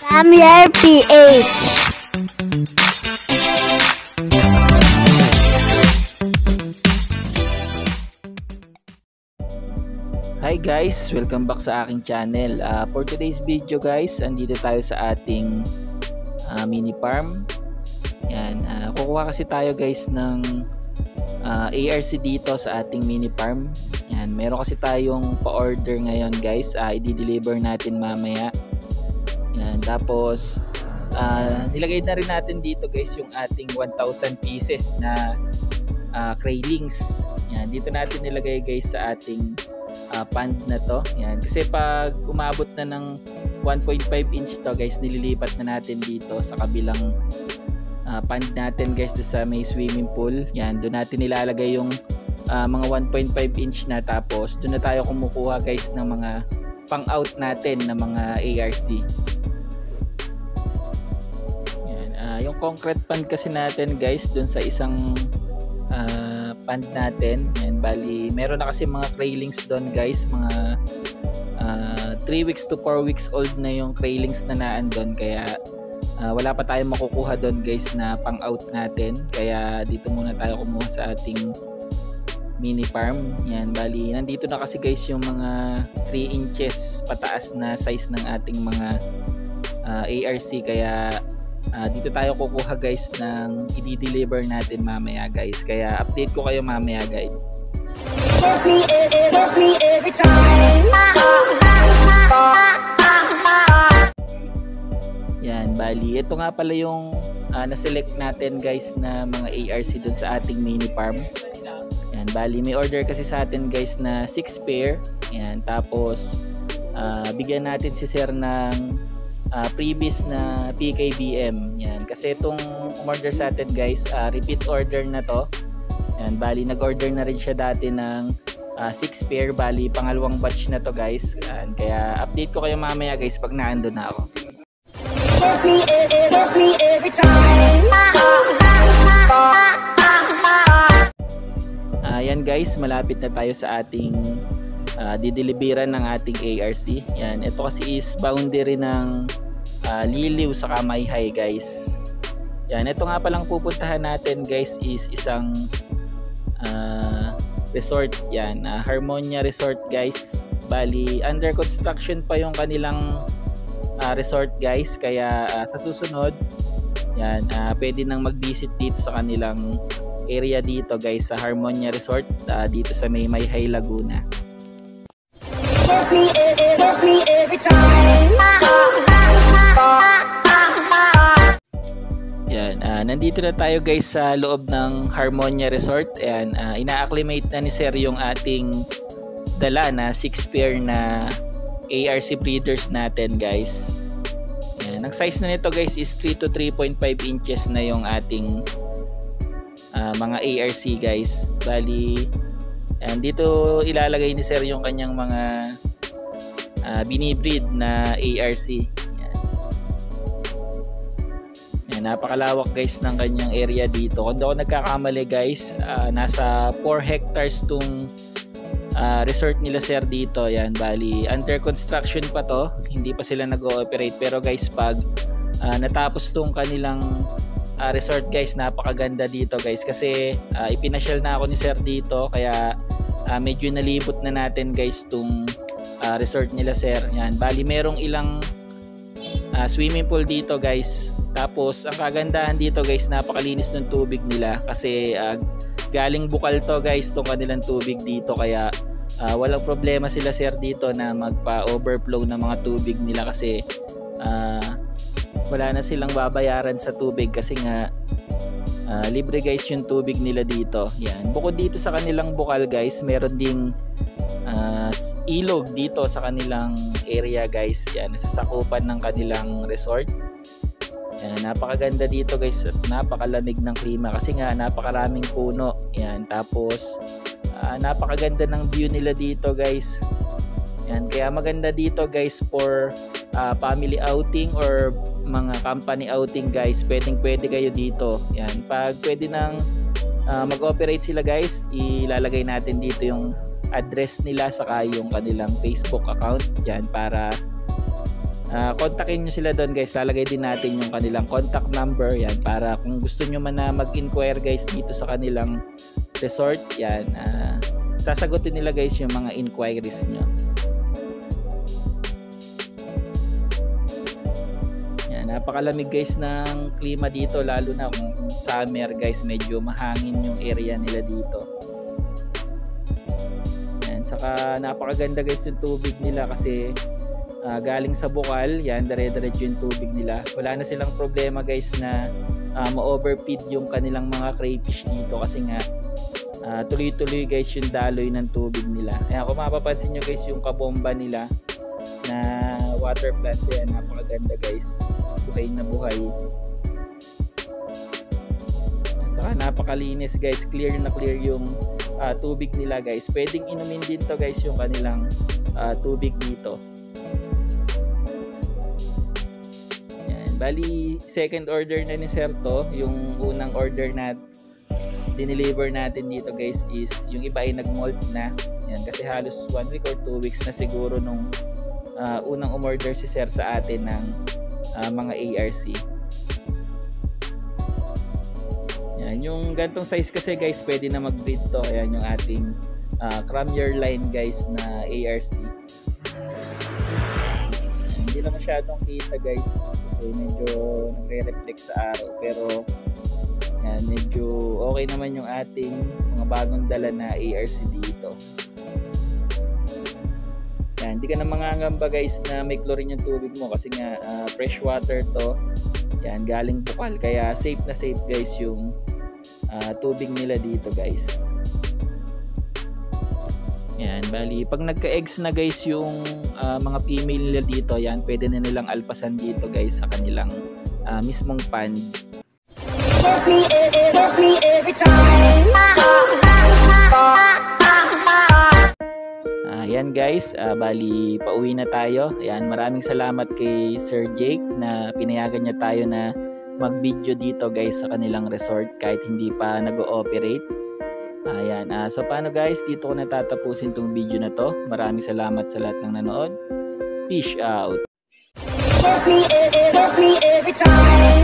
Samuel PH. Hi guys! Welcome back sa aking channel. For today's video guys, andito tayo sa ating mini farm. Yan, kukuha kasi tayo guys ng ARC dito sa ating mini farm. Yan, meron kasi tayong pa-order ngayon guys. I-deliver natin mamaya. Yan, tapos nilagay na rin natin dito guys yung ating 1,000 pieces na craylings. Yan, dito natin nilagay guys sa ating pond na to. Yan, kasi pag umabot na ng 1.5 inch to guys, nililipat na natin dito sa kabilang pond natin guys, doon sa may swimming pool. Yan, doon natin nilalagay yung mga 1.5 inch na, tapos doon na tayo kumukuha guys ng mga pang out natin na mga ARC. Yan, yung concrete pond kasi natin guys doon sa isang pond natin. Yan, bali meron na kasi mga craylings doon guys, mga 3 weeks to 4 weeks old na yung craylings na naandun, kaya wala pa tayong makukuha doon guys na pang out natin, kaya dito muna tayo kumuha sa ating mini farm. Yan, bali nandito na kasi guys yung mga 3 inches pataas na size ng ating mga ARC, kaya dito tayo kukuha guys ng i-deliver natin mamaya guys, kaya update ko kayo mamaya guys. Yan, bali ito nga pala yung na-select natin guys na mga ARC dun sa ating mini farm. Yan, bali may order kasi sa atin guys na 6 pair. Yan, tapos bigyan natin si sir ng previous na PKBM. Yan, kasi itong order sa atin guys, repeat order na to. Yan, bali nag-order na rin siya dati ng 6 pair, bali pangalawang batch na to guys. Yan, kaya update ko kayo mamaya guys pag naandun na ako. Yan guys, malapit na tayo sa ating dideliveran ng ating ARC. Yan, ito kasi is boundary ng Liliw sa Kamayhay guys. Yan, ito nga palang pupuntahan natin guys is isang resort. Yan, Harmonia Resort guys. Bali under construction pa yung kanilang resort guys, kaya sa susunod yan, pwede nang mag-visit dito sa kanilang area dito guys sa Harmonia Resort, dito sa Mayhay Laguna. Yan, nandito na tayo guys sa loob ng Harmonia Resort. Ayan, ina-acclimate na ni sir yung ating dala na 6 pair na ARC breeders natin guys. Yan, ang size na nito guys is 3 to 3.5 inches na yung ating mga ARC guys. Bali yan, dito ilalagay ni sir yung kanyang mga binibreed na ARC. Yan. Yan, napakalawak guys ng kanyang area dito. Kung di ako nagkakamali guys, nasa 4 hectares tong resort nila sir dito. Yan, bali under construction pa to, hindi pa sila nag-ooperate, pero guys pag natapos tong kanilang resort guys, napakaganda dito guys, kasi ipinasyal na ako ni sir dito, kaya medyo nalibot na natin guys tong resort nila sir. Yan, bali merong ilang swimming pool dito guys, tapos ang kagandahan dito guys, napakalinis ng tubig nila, kasi galing bukal to guys tong kanilang tubig dito, kaya walang problema sila sir dito na magpa-overflow ng mga tubig nila, kasi wala na silang babayaran sa tubig, kasi nga libre guys yung tubig nila dito. Yan, bukod dito sa kanilang bukal guys, meron ding ilog dito sa kanilang area guys. Yan, nasasakupan ng kanilang resort. Yan, napakaganda dito guys at napakalamig ng klima, kasi nga napakaraming puno. Yan, tapos napakaganda ng view nila dito guys. Yan, kaya maganda dito guys for family outing or mga company outing guys. Pwede kayo dito. Yan, pag pwede nang mag-operate sila guys, ilalagay natin dito yung address nila saka yung kanilang Facebook account dyan para kontakin nyo sila doon guys. Lalagay din natin yung kanilang contact number yan para kung gusto nyo man na mag-inquire guys dito sa kanilang resort yan, sasagutin nila guys yung mga inquiries nyo. Napakalamig guys ng klima dito, lalo na kung summer guys, medyo mahangin yung area nila dito. Yan, saka napakaganda guys yung tubig nila kasi galing sa bukal, yan dire-diretso yung tubig nila. Wala na silang problema guys na ma-overfeed yung kanilang mga crayfish dito kasi nga tuloy-tuloy guys yung daloy ng tubig nila. Ayan, kung mapapansin nyo guys yung kabomba nila na water plants, yan napakaganda guys, buhay na buhay. Saka napakalinis guys, clear na clear yung tubig nila guys. Pwedeng inumin din to guys yung kanilang tubig dito. Yan, bali second order na ni Sir to. Yung unang order na dineliver natin dito guys is yung iba ay nag-molt na. Yan, kasi halos 1 week or 2 weeks na siguro nung unang umorder si Sir sa atin ng mga ARC. Yan, yung gantong size kasi guys pwede na mag-breed to. Ayan yung ating Cramier line guys na ARC. Hindi na masyadong kita guys kasi medyo nagre-reflect sa araw, pero yan, medyo okay naman yung ating mga bagong dala na ARC dito. Yan, hindi ka na mangangamba guys na may chlorine yung tubig mo kasi nga fresh water to. Yan, galing bukal, kaya safe na safe guys yung tubig nila dito guys. Yan, bali pag nagka-eggs na guys yung mga female nila dito, yan pwede na nilang alpasan dito guys sa kanilang mismong pond. Ayan guys, bali pauwi na tayo. Ayan, maraming salamat kay Sir Jake na pinayagan niya tayo na mag-video dito guys sa kanilang resort kahit hindi pa nag-ooperate. Ayan, so paano guys, dito ko natatapusin tong video na to. Maraming salamat sa lahat ng nanood. Peace out. Every time.